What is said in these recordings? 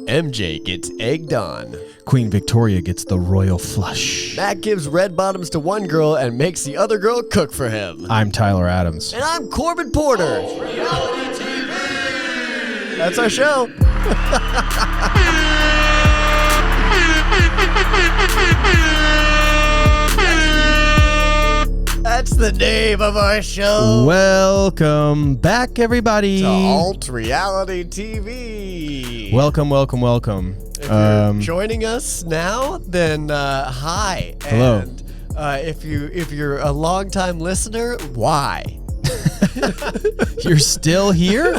MJ gets egged on. Queen Victoria gets the royal flush. Matt gives red bottoms to one girl and makes the other girl cook for him. I'm Tyler Adams. And I'm Corbin Porter. That's our show. That's the name of our show. Welcome back, everybody. To Alt Reality TV. Welcome. If you're joining us now, then hi. Hello. And if you're a longtime listener, why? You're still here?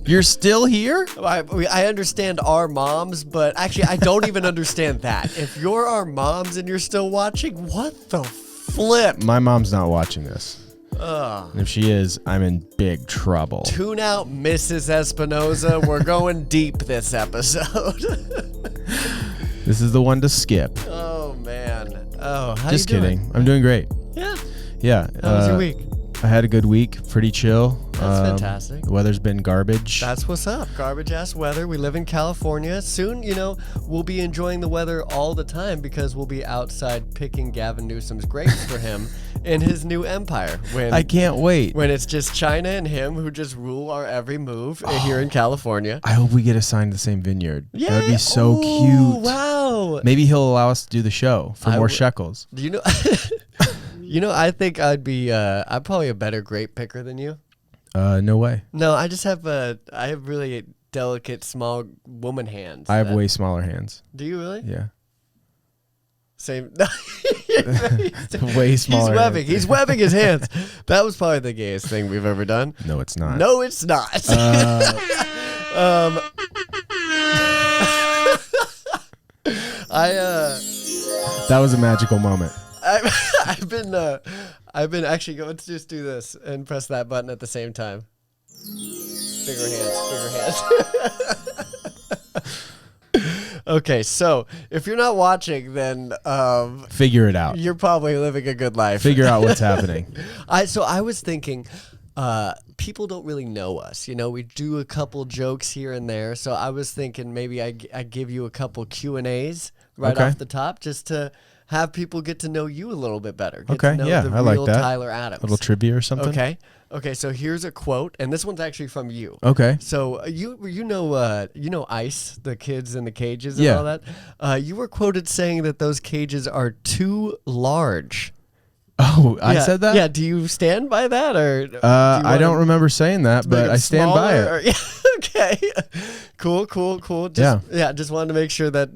You're still here? I understand our moms, but actually I don't even understand that. If you're our moms and you're still watching, what the flip? My mom's not watching this. And if she is, I'm in big trouble. Tune out Mrs. Espinoza. We're going deep this episode. This is the one to skip. Oh, man. Oh, how Just you doing? kidding. I'm doing great. Yeah. Yeah. How was your week? I had a good week. Pretty chill. That's fantastic. The weather's been garbage. That's what's up. Garbage ass weather. We live in California. Soon, we'll be enjoying the weather all the time because we'll be outside picking Gavin Newsom's grapes for him in his new empire. I can't wait. When it's just China and him who just rule our every move here in California. I hope we get assigned the same vineyard. Yeah. That would be so Ooh, cute. Wow. Maybe he'll allow us to do the show for more shekels. Do you know? I think I'm probably a better grape picker than you. No way. No, I just have I have really delicate, small woman hands. I have way smaller hands. Do you really? Yeah. Same. Way smaller. He's webbing his hands. That was probably the gayest thing we've ever done. No, it's not. No, it's not. That was a magical moment. I've been actually going to just do this and press that button at the same time. Bigger hands. Okay, so if you're not watching, then figure it out. You're probably living a good life. Figure out what's happening. So I was thinking, people don't really know us. We do a couple jokes here and there. So I was thinking maybe I give you a couple Q&As right off the top just to have people get to know you a little bit better. Get to know the I real like that. Tyler Adams. A little trivia or something. Okay. So here's a quote, and this one's actually from you. Okay. So you know Ice, the kids in the cages and all that. You were quoted saying that those cages are too large. Oh, I said that? Yeah. Do you stand by that, or? I don't remember saying that, but I stand by it. Okay. Cool. Just wanted to make sure that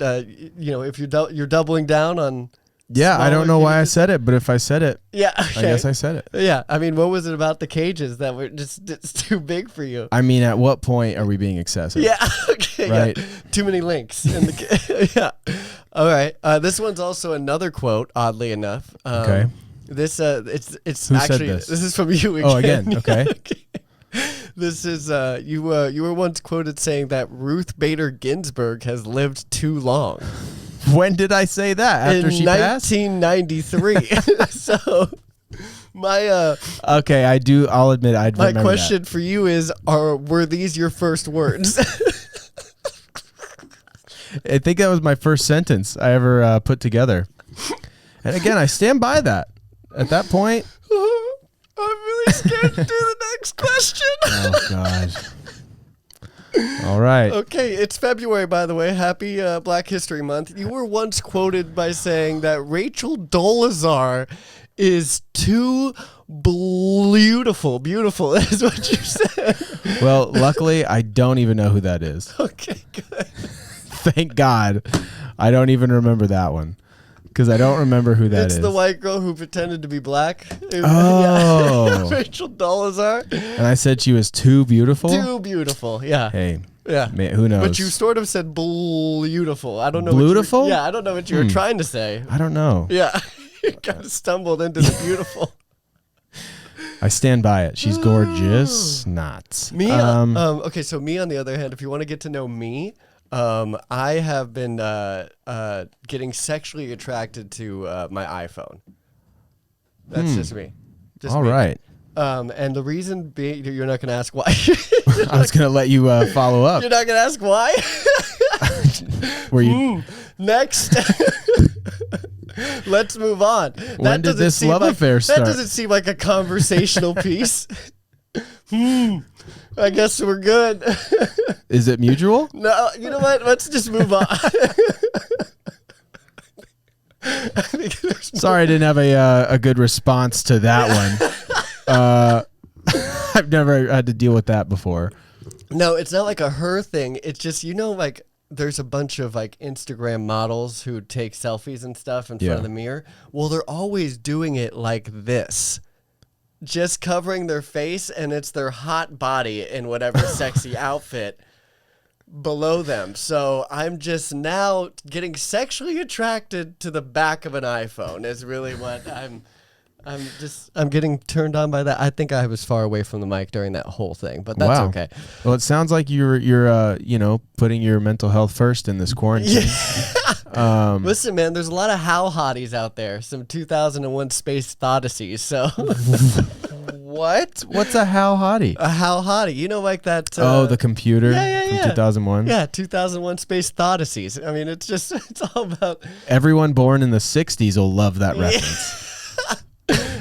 if you're doubling down on. Yeah, I don't know why I said it, but if I said it, okay. I guess I said it. Yeah, I mean, what was it about the cages that were it's too big for you? I mean, at what point are we being excessive? Yeah, okay, right. Yeah. Too many links in the yeah. All right, this one's also another quote. Oddly enough, okay. This it's Who actually said this? is from you again. Oh, again. Okay. This is you were once quoted saying that Ruth Bader Ginsburg has lived too long. When did I say that? After she passed? 1993. So my okay, I'll admit I'd remember my question that. for you is: were these your first words? I think that was my first sentence I ever put together. And again, I stand by that. At that point, I'm really scared to do the next question. Oh God. All right. Okay, it's February, by the way. Happy Black History Month. You were once quoted by saying that Rachel Dolezal is too beautiful. Beautiful is what you said. Well, luckily, I don't even know who that is. Okay, good. Thank God. I don't even remember that one. Because I don't remember who that is. It's the white girl who pretended to be black. Oh. Yeah. Rachel Dolezal. And I said she was too beautiful? Too beautiful, yeah. Hey. Yeah. Man, who knows? But you sort of said beautiful. I don't know. Beautiful? Yeah, I don't know what you were trying to say. I don't know. Yeah. You kind of stumbled into the beautiful. I stand by it. She's gorgeous. Not. Me? Okay, so me on the other hand, if you want to get to know me, I have been getting sexually attracted to my iPhone. That's just me. Just All me. right. And the reason being, you're not going to ask why. I was going to let you follow up. You're not going to ask why? Were you? Next. Let's move on. When did this love affair start? That doesn't seem like a conversational piece. I guess we're good. Is it mutual? No, you know what? Let's just move on. Sorry, I didn't have a good response to that one. I've never had to deal with that before. No, it's not like a her thing. It's just, like there's a bunch of like Instagram models who take selfies and stuff in front of the mirror. Well, they're always doing it like this. Just covering their face, and it's their hot body in whatever sexy outfit below them. So I'm just now getting sexually attracted to the back of an iPhone is really what I'm getting turned on by that. I think I was far away from the mic during that whole thing, but that's okay. Well, it sounds like you're putting your mental health first in this quarantine. Yeah. Listen, man, there's a lot of how hotties out there. Some 2001 Space Odysseys. So what? What's a how hottie? A how hottie. Like that. The computer from 2001. Yeah, 2001 Space Odysseys. I mean, it's all about. Everyone born in the 60s will love that reference.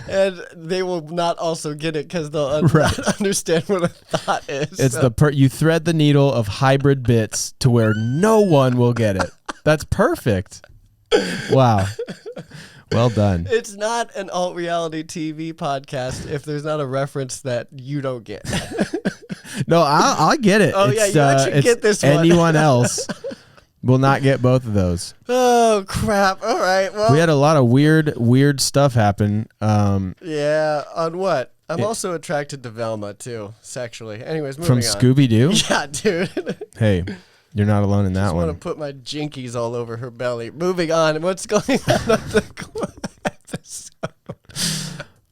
And they will not also get it because they'll not understand what a thought is. It's you thread the needle of hybrid bits to where no one will get it. That's perfect. Wow. Well done. It's not an alt reality TV podcast if there's not a reference that you don't get. No, I'll get it. Oh, it's, you actually get this one. Anyone else will not get both of those. Oh, crap. All right. Well, we had a lot of weird stuff happen. Yeah. On what? I'm also attracted to Velma, too, sexually. Anyways, moving on. From Scooby-Doo? Yeah, dude. Hey, you're not alone in that one. I want to put my jinkies all over her belly. Moving on. What's going on the episode?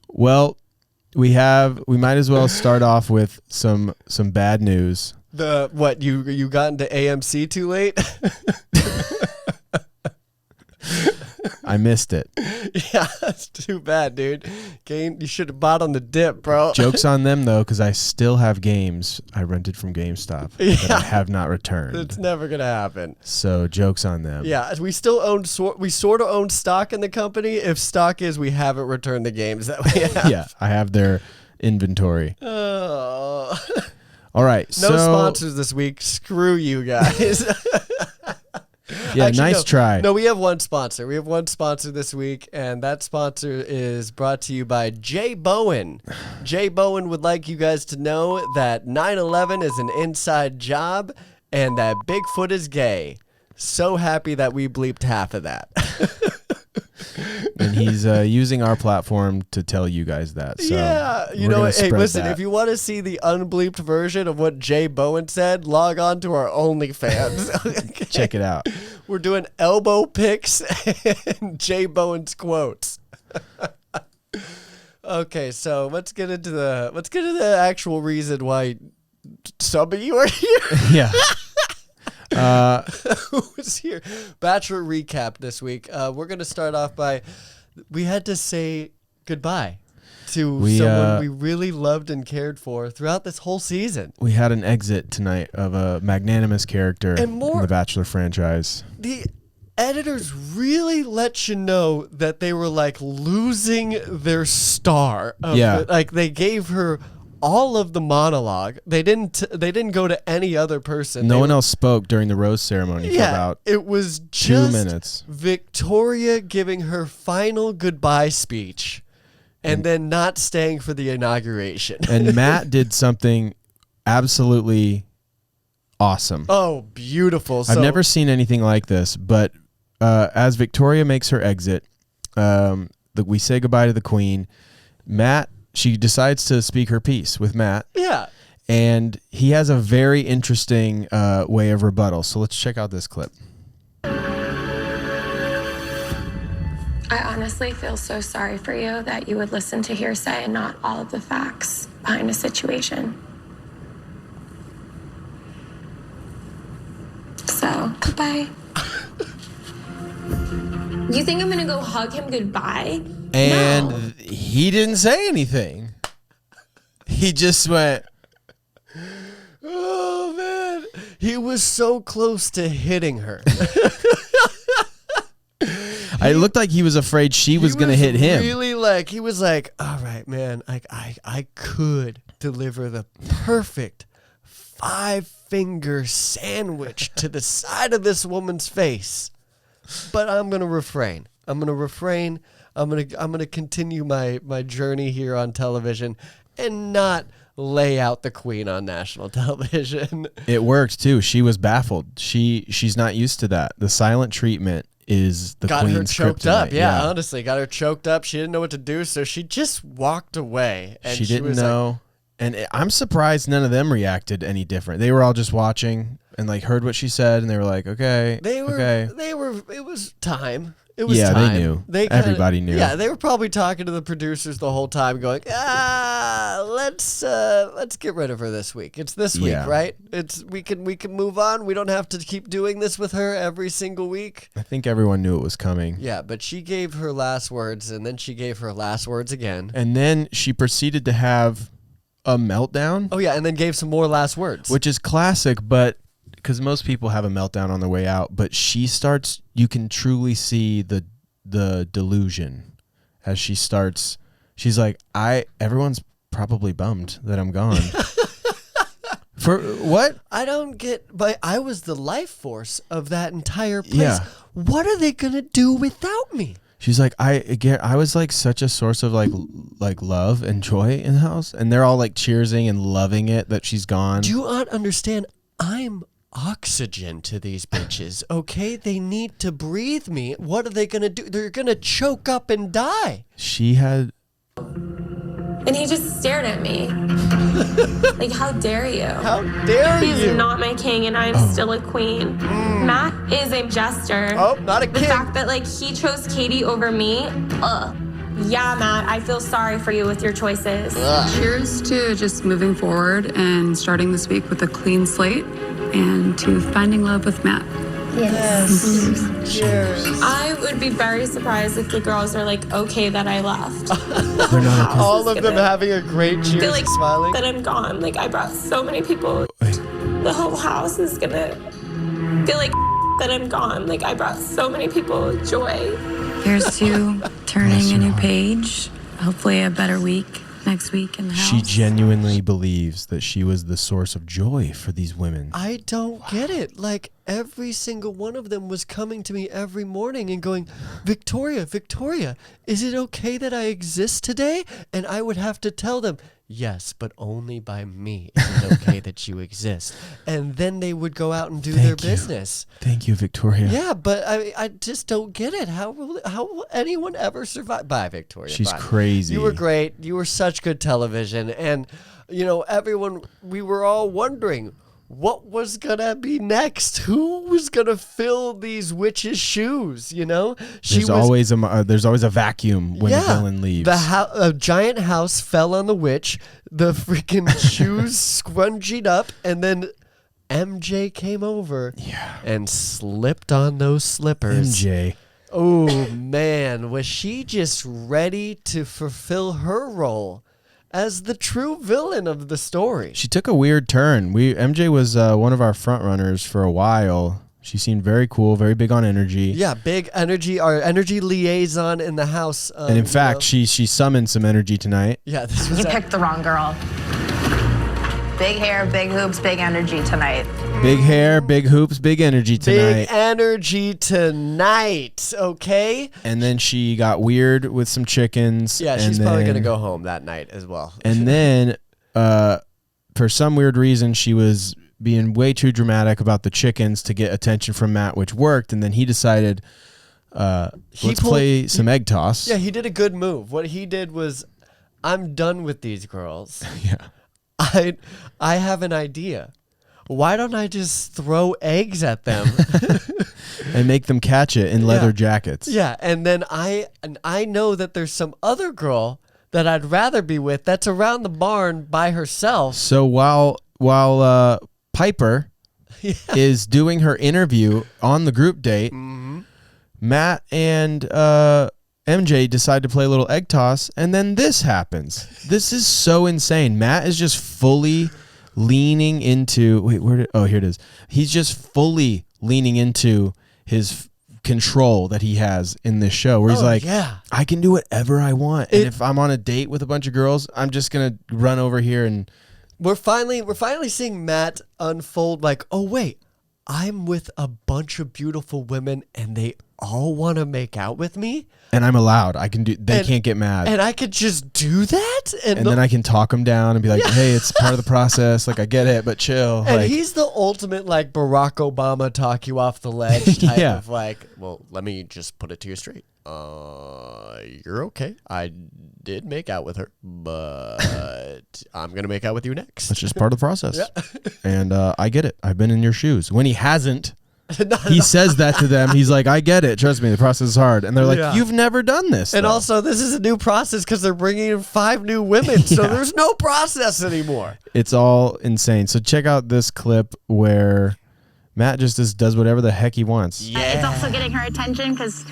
Well, we might as well start off with some bad news. What, you got into AMC too late? I missed it. Yeah, that's too bad, dude. You should have bought on the dip, bro. Joke's on them, though, because I still have games I rented from GameStop that I have not returned. It's never going to happen. So joke's on them. Yeah, we still we sort of own stock in the company. If stock is, we haven't returned the games that we have. Yeah, I have their inventory. Oh. All right. No sponsors this week. Screw you guys. Yeah, actually, nice try. No, we have one sponsor. We have one sponsor this week, and that sponsor is brought to you by Jay Bowen. Jay Bowen would like you guys to know that 9/11 is an inside job and that Bigfoot is gay. So happy that we bleeped half of that. And he's using our platform to tell you guys that. So yeah, hey, listen, if you want to see the unbleeped version of what Jay Bowen said, log on to our OnlyFans. Okay? Check it out. We're doing elbow picks and Jay Bowen's quotes. Okay, so let's get into the actual reason why some of you are here. Yeah. Who was here? Bachelor recap this week. We're going to start off by, we had to say goodbye to someone we really loved and cared for throughout this whole season. We had an exit tonight of a magnanimous character in the Bachelor franchise. The editors really let you know that they were like losing their star. Like they gave her all of the monologue. They didn't go to any other person. No one else spoke during the rose ceremony for about it was 2 minutes. Victoria giving her final goodbye speech and then not staying for the inauguration. And Matt did something absolutely awesome. Oh, beautiful. I've never seen anything like this, but as Victoria makes her exit, we say goodbye to the queen. She decides to speak her piece with Matt. Yeah. And he has a very interesting way of rebuttal. So let's check out this clip. I honestly feel so sorry for you that you would listen to hearsay and not all of the facts behind a situation. So, goodbye. You think I'm gonna go hug him goodbye? And no. He didn't say anything. He just went. Oh man, He was so close to hitting her. It looked like he was afraid she was going to hit him. Really, like he was like, all right, man, I could deliver the perfect 5-finger sandwich to the side of this woman's face, but I'm gonna refrain. I'm gonna continue my journey here on television and not lay out the queen on national television. It worked too. She was baffled. She's not used to that. The silent treatment is the got queen's her choked kryptonite. up. Yeah, honestly, got her choked up. She didn't know what to do, so she just walked away. And she didn't was know. Like, and I'm surprised none of them reacted any different. They were all just watching and like heard what she said, and they were like, okay, okay. It was time. It was yeah, time. they knew. Everybody knew. Yeah, they were probably talking to the producers the whole time, going, let's get rid of her this week. It's this week, right? We can move on. We don't have to keep doing this with her every single week. I think everyone knew it was coming. Yeah, but she gave her last words, and then she gave her last words again. And then she proceeded to have a meltdown. Oh yeah, and then gave some more last words, which is classic, but because most people have a meltdown on their way out, but she starts. You can truly see the delusion as she starts. She's like, everyone's probably bummed that I'm gone. For what? I don't get. But I was the life force of that entire place. Yeah. What are they gonna do without me? She's like, I was like such a source of like love and joy in the house, and they're all like cheersing and loving it that she's gone. Do you not understand? I'm oxygen to these bitches, okay? They need to breathe me. What are they gonna do? They're gonna choke up and die. She had. And he just stared at me. Like, how dare you? How dare you? He's not my king, and I'm still a queen. Matt is a jester. Oh, not a king. The fact that, like, he chose Katie over me, yeah, Matt, I feel sorry for you with your choices. Cheers to just moving forward and starting this week with a clean slate and to finding love with Matt. Yes. Cheers. I would be very surprised if the girls are like, okay that I left. They're not okay. All of them having a great cheers Feel like and smiling. that I'm gone. Like, I brought so many people. The whole house is gonna feel like that I'm gone. Like, I brought so many people joy. Here's to turning a new page. Hopefully a better week next week in the house. She genuinely believes that she was the source of joy for these women. I don't get it. Like, every single one of them was coming to me every morning and going, Victoria, is it okay that I exist today? And I would have to tell them, yes, but only by me is it okay that you exist. And then they would go out and do their business. Thank you, Victoria. Yeah, but I just don't get it. How will anyone ever survive? Bye, Victoria. She's Bye. crazy. You were great. You were such good television. And, you know, everyone, we were all wondering, what was gonna be next? Who was gonna fill these witches' shoes? You know, there's always a vacuum when the villain leaves. A giant house fell on the witch. The freaking shoes scrunchied up, and then MJ came over and slipped on those slippers. MJ. Oh man, was she just ready to fulfill her role as the true villain of the story? She took a weird turn. MJ was one of our front runners for a while. She seemed very cool, very big on energy. Yeah, big energy, our energy liaison in the house. And in fact, she summoned some energy tonight. Yeah, this was You picked the wrong girl. Big hair, big hoops, big energy tonight. Big hair, big hoops, big energy tonight. Big energy tonight, okay? And then she got weird with some chickens. Yeah, she's probably going to go home that night as well. And then, for some weird reason, she was being way too dramatic about the chickens to get attention from Matt, which worked. And then he decided, let's play some egg toss. Yeah, he did a good move. What he did was, I'm done with these girls. Yeah. I have an idea. Why don't I just throw eggs at them and make them catch it in leather jackets? Yeah, and then I know that there's some other girl that I'd rather be with that's around the barn by herself. So while Piper is doing her interview on the group date, Matt and MJ decide to play a little egg toss, and then this happens. This is so insane. Matt is just fully leaning into. Wait, here it is. He's just fully leaning into his control that he has in this show, where he's I can do whatever I want, and if I'm on a date with a bunch of girls, I'm just gonna run over here and. We're finally seeing Matt unfold like, oh wait, I'm with a bunch of beautiful women and they all want to make out with me, and I'm allowed. I can do. They can't get mad, and I could just do that, and then I can talk them down and be like, hey, it's part of the process. Like, I get it, but chill. And he's the ultimate like Barack Obama talk you off the ledge type of like, well, let me just put it to you straight. You're okay. I did make out with her, but I'm gonna make out with you next. That's just part of the process. And I get it. I've been in your shoes. When he hasn't, he says that to them. He's like, I get it. Trust me, the process is hard. And they're like, you've never done this. And also, this is a new process because they're bringing in 5 new women, so there's no process anymore. It's all insane. So check out this clip where Matt just does whatever the heck he wants. Yeah. It's also getting her attention because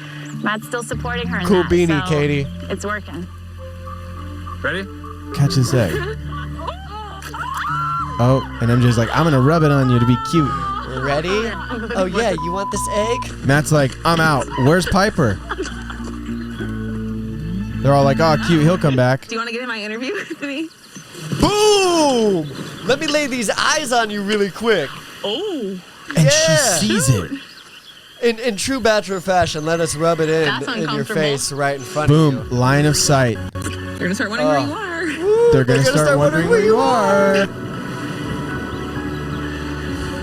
Matt's still supporting her. Cool beanie, so Katie. It's working. Ready? Catch this egg. Oh, and MJ's like, I'm gonna rub it on you to be cute. Ready? Oh yeah, you want this egg? Matt's like, I'm out. Where's Piper? They're all like, oh, cute, he'll come back. Do you want to get in my interview with me? Boom! Let me lay these eyes on you really quick. Oh. And she sees it. In true Bachelor fashion, let us rub it in your face right in front of you. Boom, line of sight. They're going to start wondering where you are. They're going to start wondering where you are.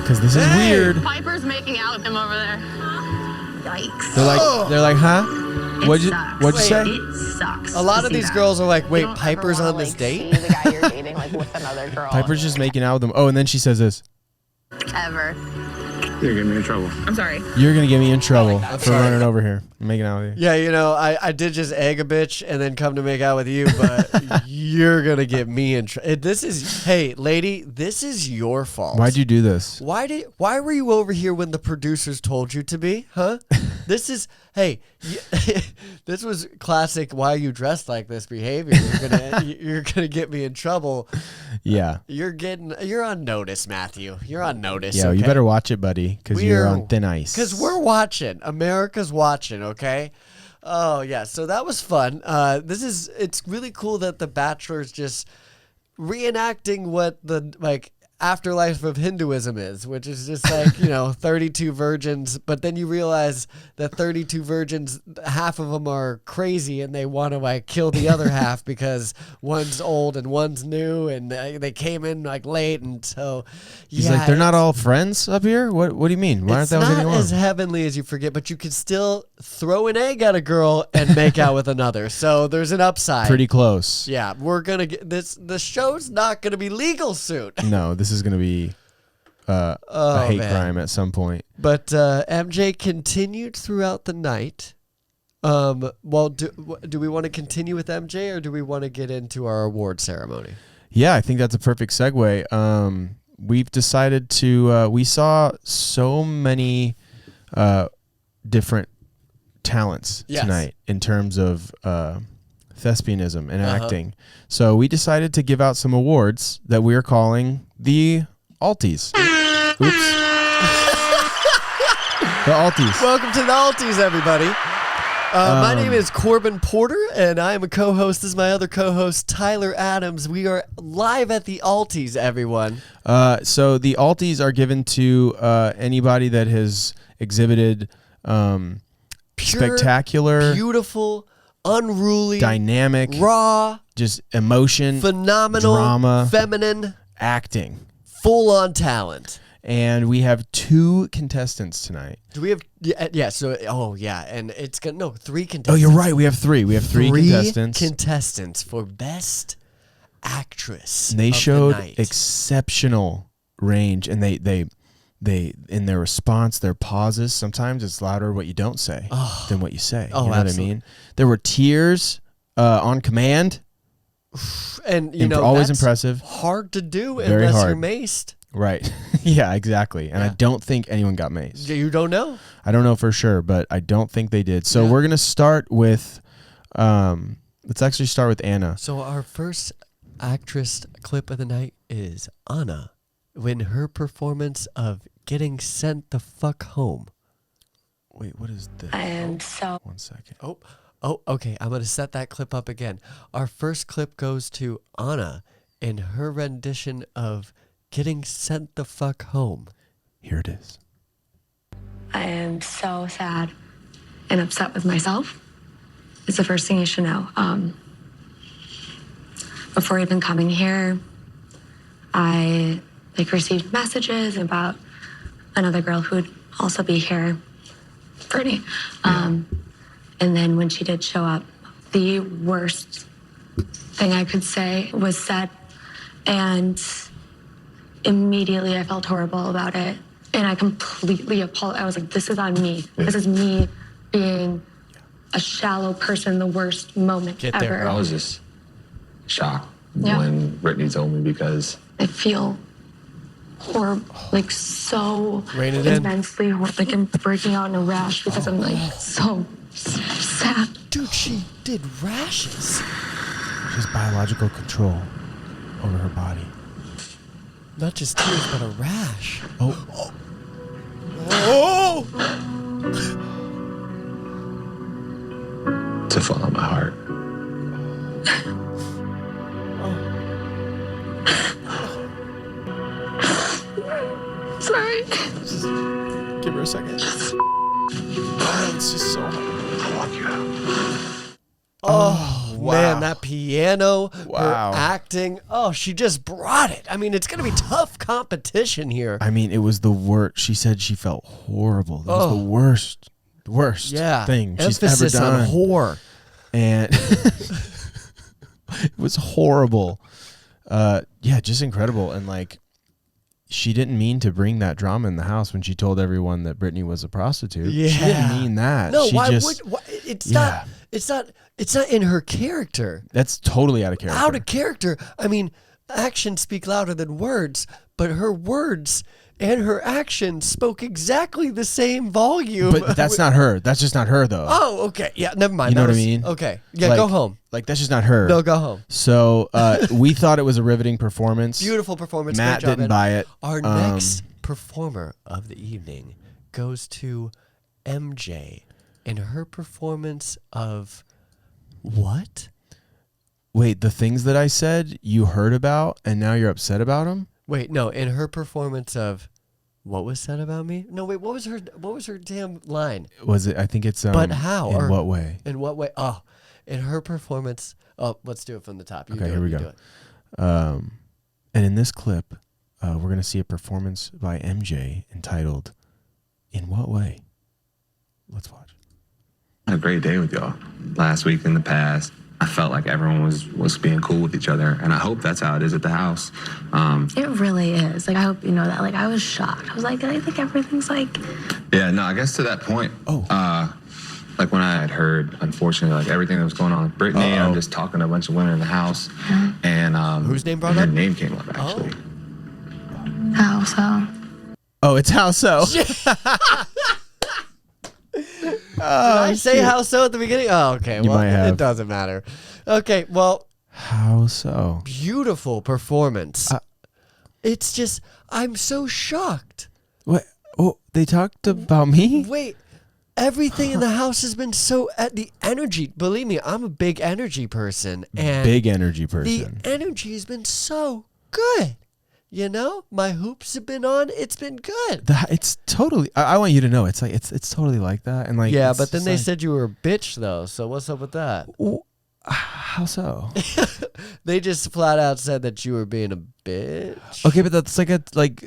Because this is weird. Piper's making out with him over there. Yikes. They're like, huh? What'd you say? It sucks. A lot of these girls are like, wait, Piper's on this date? See the guy you're dating like with another girl. Piper's just making out with them. Oh, and then she says this. Ever. You're getting me in trouble. I'm sorry. You're going to get me in trouble for running over here and making out with you. Yeah, you know, I did just egg a bitch and then come to make out with you, but you're going to get me in trouble. Hey, lady, this is your fault. Why'd you do this? Why were you over here when the producers told you to be? Huh? This is, hey, this was classic why you dressed like this behavior. You're gonna get me in trouble. Yeah. You're on notice, Matthew. You're on notice. Yeah, okay? you better watch it, buddy, because you're on thin ice. Because we're watching. America's watching, okay? Oh, yeah. So that was fun. It's really cool that The Bachelor's just reenacting what the, like, afterlife of Hinduism is, which is just like, 32 virgins, but then you realize that 32 virgins, half of them are crazy and they want to like kill the other half because one's old and one's new and they came in like late, and so he's like, they're not all friends up here? What do you mean? Why aren't they all getting along? It's not as heavenly as you forget, but you can still throw an egg at a girl and make out with another, so there's an upside. Pretty close. Yeah, we're gonna get this. The show's not gonna be legal soon. No, this is going to be a hate crime at some point. But MJ continued throughout the night. Well, do we want to continue with MJ or do we want to get into our award ceremony? Yeah, I think that's a perfect segue. We've decided to, we saw so many different talents tonight in terms of thespianism and acting. So we decided to give out some awards that we are calling the Alties. Oops. The Alties. Welcome to the Alties, everybody. My name is Corbin Porter, and I am a co-host. This is my other co-host, Tyler Adams. We are live at the Alties, everyone. So the Alties are given to anybody that has exhibited Pure, spectacular, beautiful, unruly, dynamic, raw, just emotion, phenomenal, drama, feminine, acting, full-on talent. And we have 2 contestants tonight. Do we have? Yeah. So, and it's gonna 3 contestants. Oh, you're right. We have 3. We have 3 contestants. Contestants for best actress. And they of showed the night. exceptional range, and they in their response, their pauses. Sometimes it's louder what you don't say than what you say. Oh, you know absolutely. what I mean? There were tears on command, and always that's impressive. Hard to do Very unless hard. you're maced. Right. Yeah, exactly. And I don't think anyone got maced. You don't know? I don't know for sure, but I don't think they did. So we're going to start with, let's actually start with Anna. So our first actress clip of the night is Anna in her performance of Getting Sent the Fuck Home. Wait, what is this? I am so. 1 second. Oh, okay. I'm going to set that clip up again. Our first clip goes to Anna in her rendition of Getting Sent the Fuck Home. Here it is. I am so sad and upset with myself. It's the first thing you should know. Before even coming here, I received messages about another girl who would also be here, Brittany. And then when she did show up, the worst thing I could say was said, and immediately I felt horrible about it. And I completely apologized. I was like, this is on me. This is me being a shallow person, the worst moment ever. I was just shocked Yeah. when Brittany told me because I feel horrible, so Rein it in. immensely like I'm breaking out in a rash because I'm like so sad. Dude, she did rashes. She has biological control over her body. Not just tears, but a rash. Oh. to follow my heart. Sorry. Give her a second. It's just so hard. I'll walk you out. Oh, wow. man, that piano, Wow. her acting. Oh, she just brought it. I mean, it's going to be tough competition here. I mean, it was the worst. She said she felt horrible. That was the worst thing she's Emphasis ever done. on whore. And it was horrible. Yeah, just incredible. And like, she didn't mean to bring that drama in the house when she told everyone that Brittany was a prostitute. Yeah. She didn't mean that. No, she why just, would? Why, it's Yeah. not. It's not in her character. That's totally out of character. Out of character. I mean, actions speak louder than words, but her words and her actions spoke exactly the same volume. But that's not her. That's just not her, though. Oh, okay. Yeah, never mind. You know That what I was- mean? Okay. Yeah, Like- go home. Like, that's just not her. No, go home. So we thought it was a riveting performance. Beautiful performance. Matt Great job, didn't Ed. buy it. Our next performer of the evening goes to MJ in her performance of what? Wait, the things that I said you heard about and now you're upset about them? Wait, no, in her performance of what was said about me? No, wait, what was her damn line? Was it? I think it's. But how? In Or- what way? In what way? Oh, in her performance. Oh, let's do it from the top. You Okay, do here it, we you go. do it. And in this clip, we're going to see a performance by MJ entitled "In What Way." Let's watch. I had a great day with y'all. Last week in the past, I felt like everyone was being cool with each other, and I hope that's how it is at the house. It really is. Like, I hope you know that. Like, I was shocked. I was like, I think everything's like. Yeah, no, I guess to that point. Like when I had heard, unfortunately, like everything that was going on with Brittany, I'm just talking to a bunch of women in the house, and Whose name brought her up? name came up actually. How so? Oh, it's how so. Did I say how so at the beginning? Oh, okay. You Well, might have. it doesn't matter. Okay, well, How so? beautiful performance. It's just, I'm so shocked. What? Oh, they talked about me? Wait, everything in the house has been so at the energy. Believe me, I'm a big energy person, and Big energy the person. energy has been so good. You know, my hoops have been on. It's been good. It's totally. I want you to know. It's like it's totally like that. And like Yeah, it's but then just they like, said you were a bitch, though. So what's up with that? how so? They just flat out said that you were being a bitch. Okay, but that's like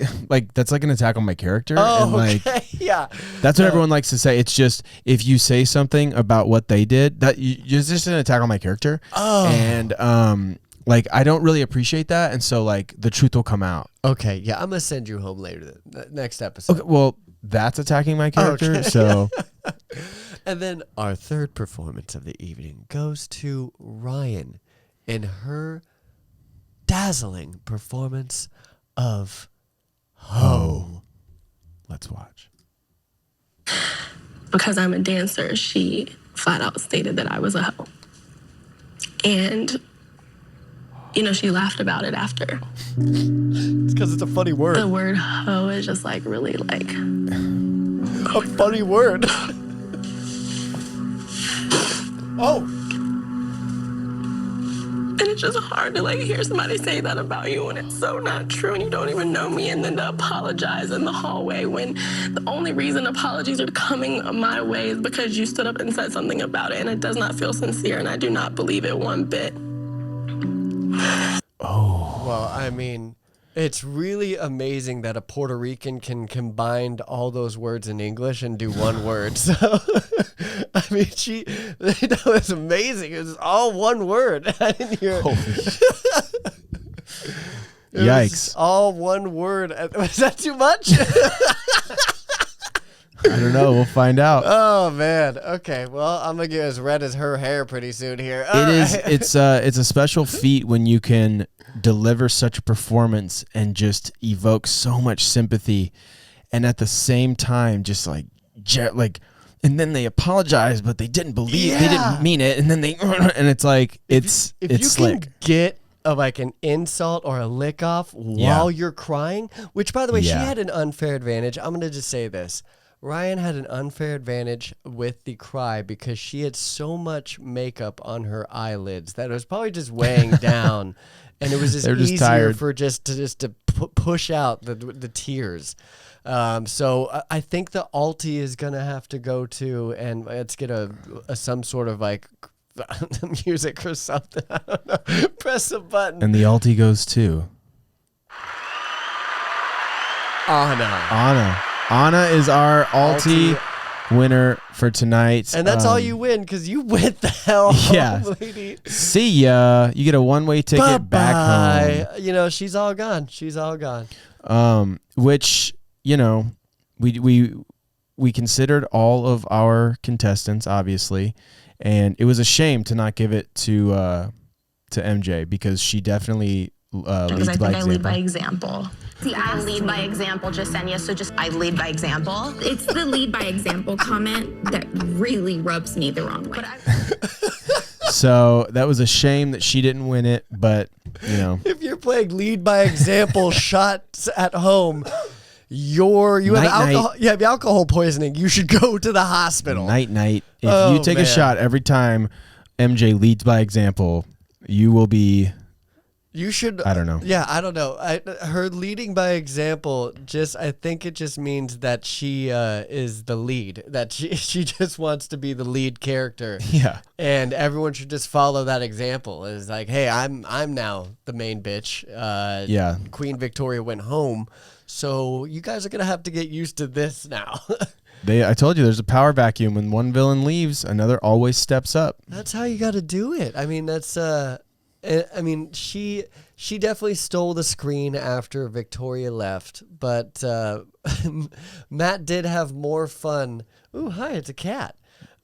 that's like an attack on my character. Oh, and like okay. Yeah. that's what everyone likes to say. It's just if you say something about what they did, that you're just an attack on my character. Oh. And like I don't really appreciate that, and so like the truth will come out. Okay. Yeah, I'm gonna send you home later. Next episode. Okay, well that's attacking my character. Okay. So And then our third performance of the evening goes to Ryan in her dazzling performance of Ho. let's watch. Because I'm a dancer, she flat out stated that I was a hoe. And she laughed about it after. It's because it's a funny word. The word hoe is just like really like a funny word. Oh. And it's just hard to like hear somebody say that about you when it's so not true and you don't even know me, and then to apologize in the hallway when the only reason apologies are coming my way is because you stood up and said something about it, and it does not feel sincere, and I do not believe it one bit. Oh. Well, I mean, it's really amazing that a Puerto Rican can combine all those words in English and do one word. So, I mean, that was amazing. It was all one word. I didn't hear Yikes. All one word. Was that too much? I don't know. We'll find out. Oh man. Okay. Well, I'm gonna get as red as her hair pretty soon here. It's a special feat when you can deliver such a performance and just evoke so much sympathy, and at the same time, just like, and then they apologize, but they didn't believe, they didn't mean it, and then and it's like if you slick. Can get like an insult or a lick off while you're crying, which by the way, she had an unfair advantage. I'm gonna just say this. Ryan had an unfair advantage with the cry because she had so much makeup on her eyelids that it was probably just weighing down, and it was just easier tired. for just to push out the tears. So I think the alti is gonna have to go to, and let's get a some sort of like music or something. I don't know. Press a button. And the alti goes to Anna. Anna is our alti winner for tonight. And that's all you win because you went the hell home, lady. See ya. You get a one-way ticket back home. She's all gone. She's all gone. Which, we considered all of our contestants, obviously, and it was a shame to not give it to MJ because she definitely leads by example. I lead by example. See, I lead by example, Jasenia, so just I lead by example. It's the lead by example comment that really rubs me the wrong way. So that was a shame that she didn't win it, but, If you're playing lead by example shots at home, you have alcohol poisoning. You should go to the hospital. Night. If you take a shot every time MJ leads by example, you will be... You should. I don't know. Yeah, I don't know. Her leading by example, I think it just means that she is the lead. That she just wants to be the lead character. Yeah. And everyone should just follow that example. It's like, hey, I'm now the main bitch. Queen Victoria went home, so you guys are gonna have to get used to this now. I told you there's a power vacuum. When one villain leaves, another always steps up. That's how you got to do it. I mean, she definitely stole the screen after Victoria left, but Matt did have more fun. Ooh, hi, it's a cat.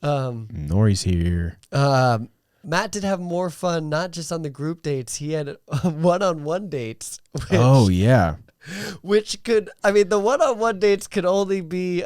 Nori's here. Matt did have more fun, not just on the group dates. He had one-on-one dates. Which the one-on-one dates could only be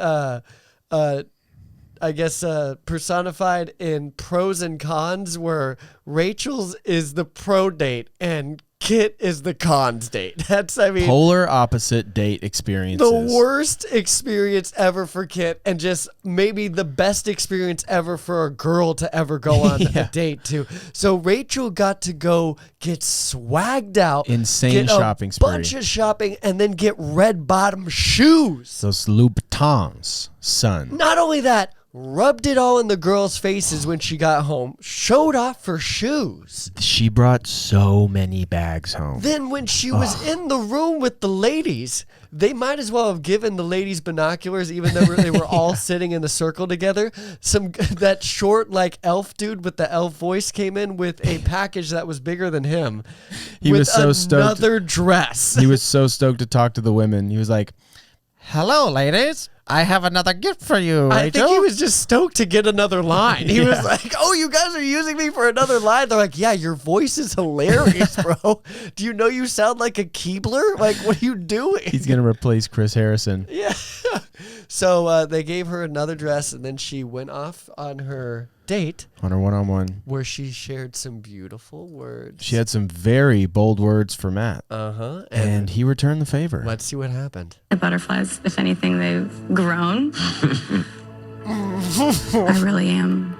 personified in pros and cons, where Rachel's is the pro date and Kit is the cons date. That's, polar opposite date experiences. The worst experience ever for Kit, and just maybe the best experience ever for a girl to ever go on a date to. So Rachel got to go get swagged out, insane shopping spree, bunch of shopping, and then get red bottom shoes. Those Louboutins, son. Not only that, rubbed it all in the girls' faces when she got home, showed off her shoes. She brought so many bags home. Then when she was in the room with the ladies, they might as well have given the ladies binoculars, even though they were all sitting in a circle together. That short, elf dude with the elf voice came in with a package that was bigger than him. He was so stoked. Another dress. He was so stoked to talk to the women. He was like, "Hello, ladies. I have another gift for you, Rachel. I think he was just stoked to get another line. He was like, oh, you guys are using me for another line? They're like, yeah, your voice is hilarious, bro. Do you know you sound like a Keebler? Like, what are you doing? He's going to replace Chris Harrison. Yeah. So they gave her another dress, and then she went off on her date. On her one-on-one. Where she shared some beautiful words. She had some very bold words for Matt. Uh-huh. And he returned the favor. Let's see what happened. The butterflies, if anything, they've grown. I really am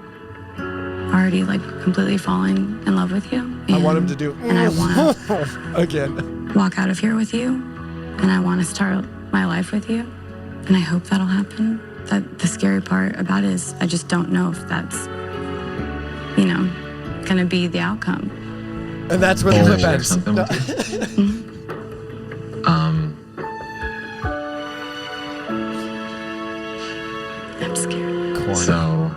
already like completely falling in love with you. I want him to do. And I want to again. Walk out of here with you. And I want to start my life with you. And I hope that'll happen. The scary part about it is I just don't know if that's, going to be the outcome. And that's where the clip ends. Something with you. I'm scared. Corny. So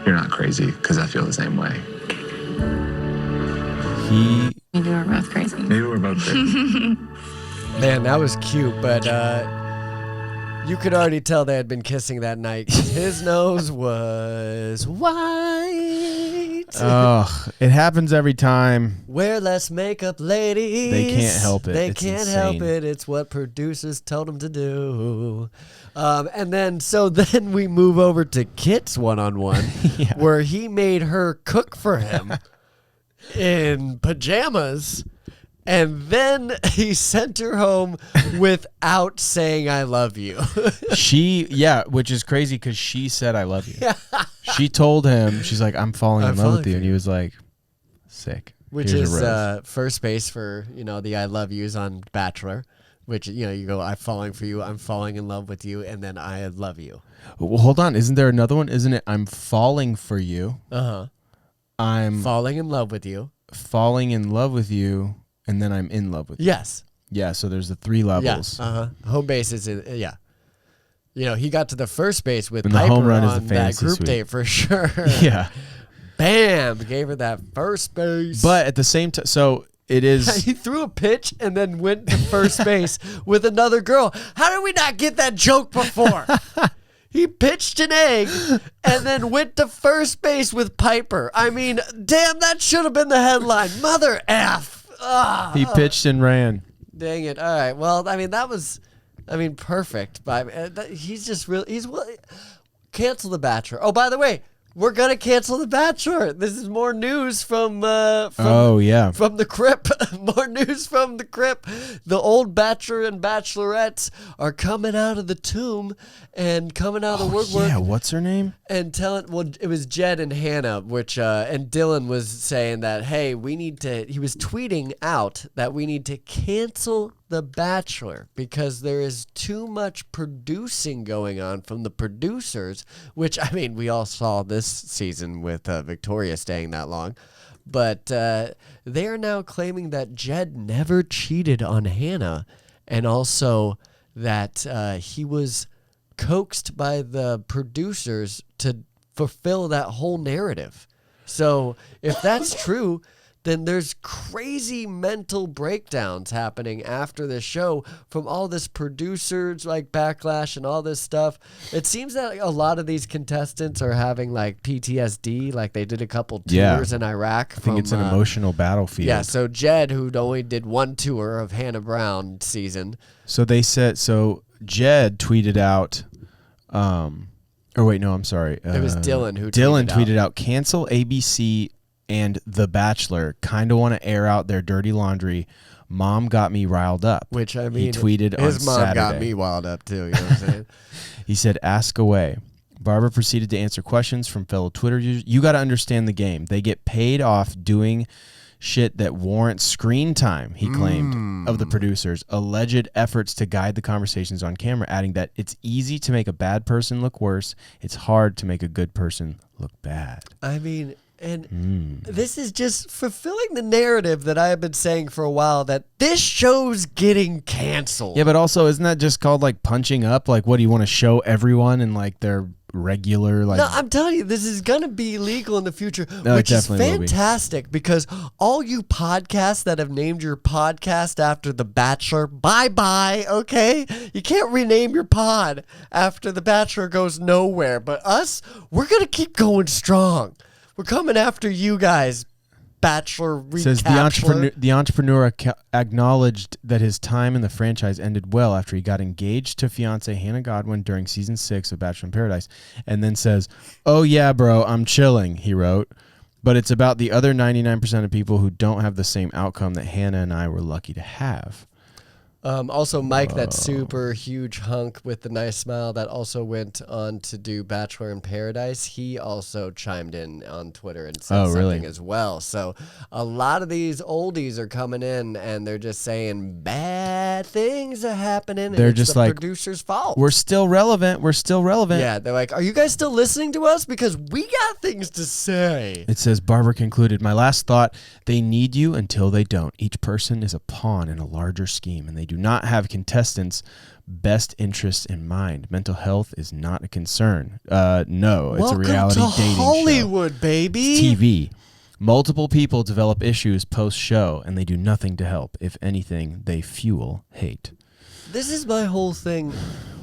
you're not crazy because I feel the same way. Maybe we're both crazy. Maybe we're both crazy. Man, that was cute, but you could already tell they had been kissing that night 'cause his nose was white. Oh, it happens every time. Wear less makeup, ladies. They can't help it. They It's can't insane. help it. It's what producers told them to do. And then we move over to Kit's one-on-one, Yeah. where he made her cook for him in pajamas. And then he sent her home without saying, I love you. Which is crazy because she said, I love you. She told him, she's like, I'm falling in love with you. And he was like, sick. Which Here's is a rose. first base for, the I love yous on Bachelor. Which, you go, I'm falling for you, I'm falling in love with you, and then I love you. Well, hold on. Isn't there another one? Isn't it, I'm falling for you. Uh-huh. I'm Falling in love with you. falling in love with you. And then I'm in love with you. Yes. Yeah, so there's the 3 levels. Yeah. Uh-huh. Home base is, yeah. He got to the first base with And the Piper home run is on the that fantasy group suite. date for sure. Yeah. Bam! Gave her that first base. But at the same time, so it is. He threw a pitch and then went to first base with another girl. How did we not get that joke before? He pitched an egg and then went to first base with Piper. I mean, damn, that should have been the headline. Mother F. He pitched and ran. Dang it. All right. Well, that was, perfect. But he's just really, cancel The Bachelor. Oh, by the way, we're going to cancel The Bachelor. This is more news from the Crip. More news from the Crip. The old Bachelor and Bachelorettes are coming out of the tomb and coming out of the woodwork. Yeah, what's her name? And it was Jed and Hannah, which, and Dylan was saying that, hey, he was tweeting out that we need to cancel The Bachelor because there is too much producing going on from the producers, which, we all saw this season with Victoria staying that long. But they are now claiming that Jed never cheated on Hannah and also that he was coaxed by the producers to fulfill that whole narrative. So if that's true, then there's crazy mental breakdowns happening after the show from all this producers backlash and all this stuff. It seems that a lot of these contestants are having PTSD, they did a couple tours in Iraq. I think it's an emotional battlefield. Yeah, so Jed, who only did one tour of Hannah Brown season. So they said, Jed tweeted out, it was Dylan who tweeted out, cancel ABC and The Bachelor. Kind of want to air out their dirty laundry. Mom got me riled up. Which, he tweeted on Saturday. His mom got me riled up too, you know what I'm saying? He said, ask away. Barbara proceeded to answer questions from fellow Twitter users. You got to understand the game. They get paid off doing shit that warrants screen time, he claimed, of the producers' alleged efforts to guide the conversations on camera, adding that it's easy to make a bad person look worse. It's hard to make a good person look bad. This is just fulfilling the narrative that I have been saying for a while, that this show's getting canceled. Yeah, but also, isn't that just called punching up? What do you want to show everyone and their regular. Like, no, I'm telling you, this is gonna be legal in the future, No, it which is definitely will be. fantastic because all you podcasts that have named your podcast after The Bachelor, bye. Okay, you can't rename your pod after The Bachelor goes nowhere. But us, we're gonna keep going strong. We're coming after you guys. Bachelor says the entrepreneur acknowledged that his time in the franchise ended well after he got engaged to fiancée Hannah Godwin during season 6 of Bachelor in Paradise, and then says, "Oh yeah, bro, I'm chilling," he wrote. But it's about the other 99% of people who don't have the same outcome that Hannah and I were lucky to have. Also, Mike, that super huge hunk with the nice smile that also went on to do Bachelor in Paradise, he also chimed in on Twitter and said something as well. So a lot of these oldies are coming in and they're just saying bad things are happening. And They're it's just the like, producer's fault. We're still relevant. We're still relevant. Yeah, they're like, are you guys still listening to us? Because we got things to say. It says, Barbara concluded, "My last thought, they need you until they don't. Each person is a pawn in a larger scheme, and they do not have contestants' best interests in mind. Mental health is not a concern." No, it's a reality Welcome to dating Hollywood, show. baby. It's TV. Multiple people develop issues post-show, and they do nothing to help. If anything, they fuel hate. This is my whole thing.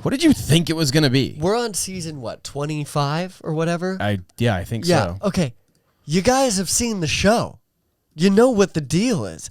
What did you think it was going to be? We're on season, 25 or whatever? I think Yeah, so. okay. You guys have seen the show. You know what the deal is.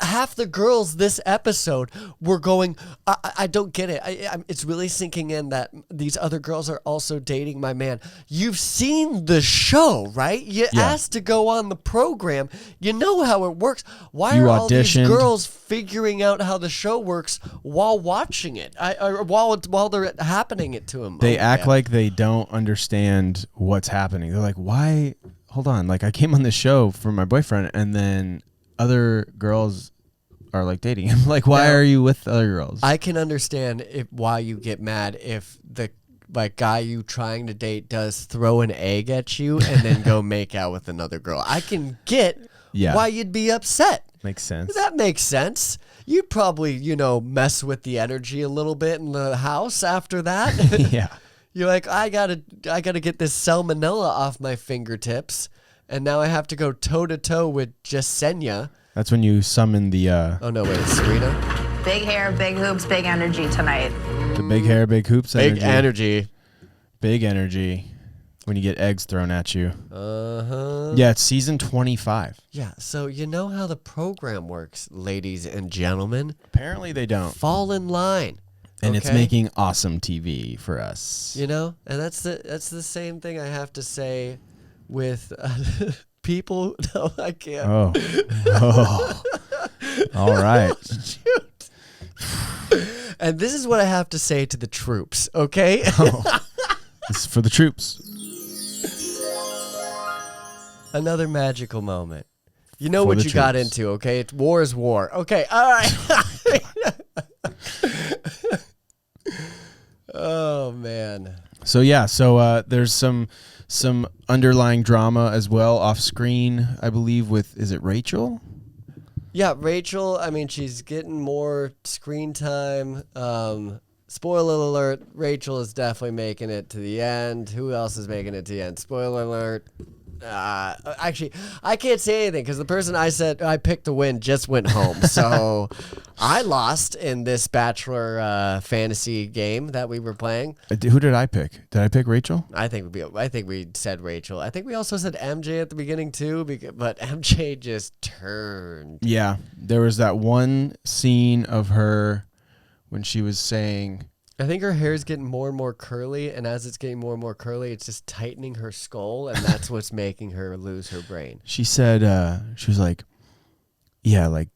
Half the girls this episode were going, I don't get it. It's really sinking in that these other girls are also dating my man. You've seen the show, right? You asked to go on the program. You know how it works. Why are all these girls figuring out how the show works while watching it? Or while they're happening it to them? They act like they don't understand what's happening. They're like, why... Hold on, like I came on this show for my boyfriend, and then other girls are like dating him. Like, why are you with other girls? I can understand why you get mad if the guy you trying to date does throw an egg at you and then go make out with another girl. I can get why you'd be upset. Makes sense. That makes sense. You'd probably, mess with the energy a little bit in the house after that. Yeah. You're like, I gotta get this salmonella off my fingertips, and now I have to go toe to toe with Jasenia. That's when you summon the. Oh no, wait, it's Serena. Big hair, big hoops, big energy tonight. The big hair, big hoops. Big energy. Big energy. When you get eggs thrown at you. Uh-huh. Yeah, it's season 25. Yeah, so you know how the program works, ladies and gentlemen. Apparently they don't. Fall in line. And it's making awesome TV for us. And that's the same thing I have to say with people. No, I can't. Oh. All right. Shoot. And this is what I have to say to the troops, okay? This is for the troops. Another magical moment. You know what you got into, okay? War is war. Okay, all right. Oh man. So there's some underlying drama as well off screen, I believe, is it Rachel? Yeah, Rachel, I mean, she's getting more screen time. Spoiler alert, Rachel is definitely making it to the end. Who else is making it to the end? Spoiler alert. Actually, I can't say anything because the person I picked to win just went home. So I lost in this Bachelor fantasy game that we were playing. Who did I pick? Did I pick Rachel? I think we said Rachel. I think we also said MJ at the beginning too, but MJ just turned. Yeah, there was that one scene of her when she was saying, I think her hair is getting more and more curly, and as it's getting more and more curly, it's just tightening her skull, and that's what's making her lose her brain. She said, she was like, yeah, like,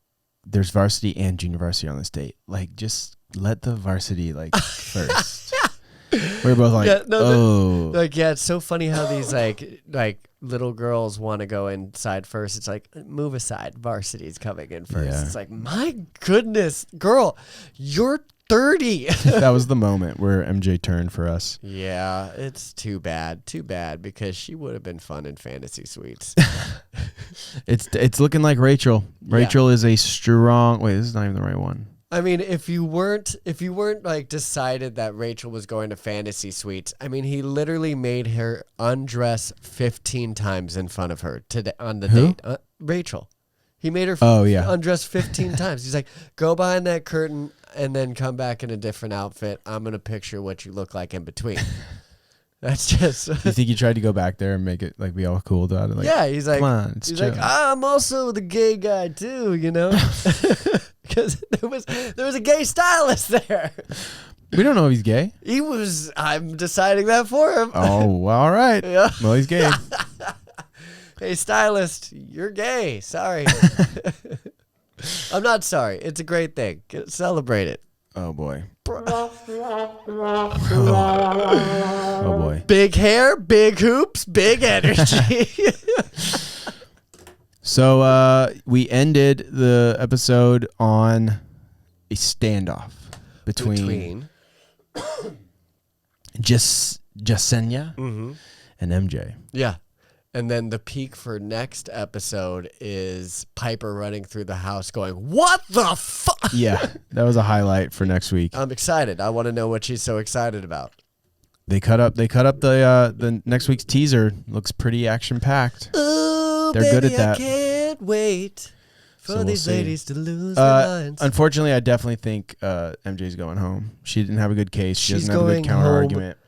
there's varsity and junior varsity on this date. Like, just let the varsity, first. We're both like, it's so funny how these, like little girls want to go inside first. It's like, move aside, varsity's coming in first. Yeah. It's like, my goodness, girl, you're 30. That was the moment where MJ turned for us. Yeah, it's too bad because she would have been fun in Fantasy Suites. It's looking like Rachel. Rachel is a strong. Wait, this is not even the right one. I mean, if you weren't like decided that Rachel was going to fantasy suites, I mean, he literally made her undress 15 times in front of her today on the date. Rachel. He made her undress 15 times. He's like, go behind that curtain and then come back in a different outfit. I'm going to picture what you look like in between. That's just. You think he tried to go back there and make it like be all cool about it? Like, yeah, he's like, come on, he's like, I'm also the gay guy too, you know, because there was a gay stylist there. We don't know if he's gay. He was. I'm deciding that for him. Oh, well, all right. Yeah. Well, he's gay. Hey, stylist, you're gay. Sorry. I'm not sorry. It's a great thing. Celebrate it. Oh boy. Oh boy. Big hair, big hoops, big energy. So we ended the episode on a standoff between Jasenia and MJ. Yeah. And then the peak for next episode is Piper running through the house going, what the fuck? Yeah, that was a highlight for next week. I'm excited. I want to know what she's so excited about. They cut up the next week's teaser. Looks pretty action packed. Oh, they're good at that. I can't wait for these ladies to lose their minds. Unfortunately, I definitely think MJ's going home. She didn't have a good case. She doesn't have a good counter argument.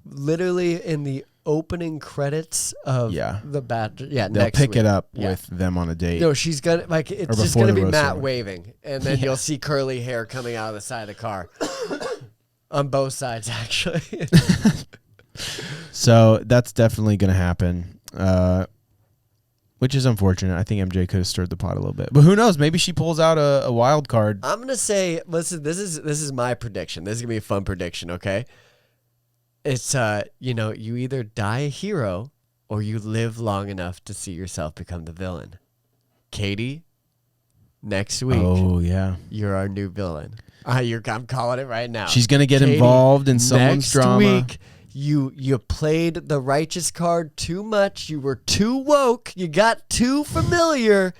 Literally in the opening credits of the Bachelor. Yeah, they'll next pick week. it up with them on a date. No, she's gonna it's just gonna be Matt waving, and then you'll see curly hair coming out of the side of the car. On both sides, actually. So that's definitely gonna happen. Which is unfortunate. I think MJ could have stirred the pot a little bit, but who knows? Maybe she pulls out a wild card. I'm gonna say, listen, this is my prediction. This is gonna be a fun prediction. Okay, it's you either die a hero or you live long enough to see yourself become the villain. Katie, next week. Oh yeah, you're our new villain. I'm calling it right now. She's gonna get involved in someone's drama. Next week, you played the righteous card too much. You were too woke. You got too familiar,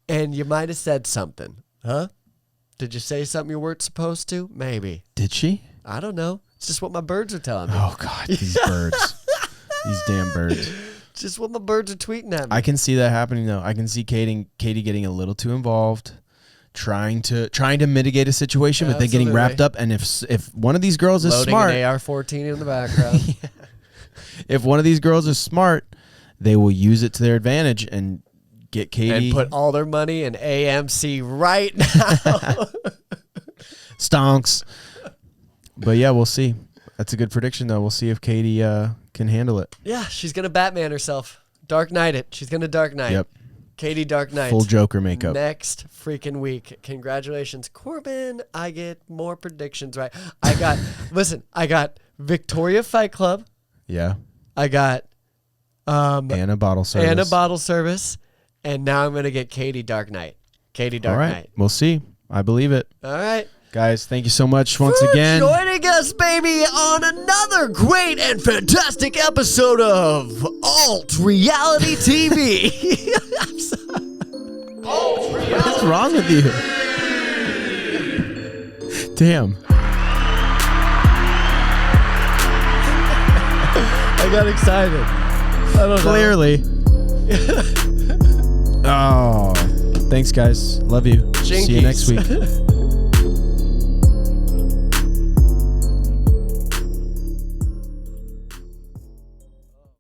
and you might have said something. Huh? Did you say something you weren't supposed to? Maybe. Did she? I don't know. It's just what my birds are telling me. Oh God, these birds, these damn birds. Just what my birds are tweeting at me. I can see that happening though. I can see Katie getting a little too involved, trying to mitigate a situation, but then getting wrapped up. And if one of these girls is smart, an AR-14 in the background. If one of these girls is smart, they will use it to their advantage and get Katie and put all their money in AMC right now. Stonks. But yeah, we'll see. That's a good prediction though. We'll see if Katie can handle it. Yeah, she's gonna Batman herself. Dark Knight it. She's gonna Dark Knight. Yep. Katie Dark Knight. Full Joker makeup. Next freaking week. Congratulations, Corbin. I get more predictions right. I got Victoria Fight Club. Yeah. I got Anna Bottle Service. And now I'm gonna get Katie Dark Knight. Katie Dark Knight. We'll see. I believe it. All right. Guys, thank you so much once again. Joining us, baby, on another great and fantastic episode of Alt Reality TV. I'm sorry. What's wrong with you? Damn. I got excited. I don't Clearly. Oh, thanks, guys. Love you. Jinkies. See you next week.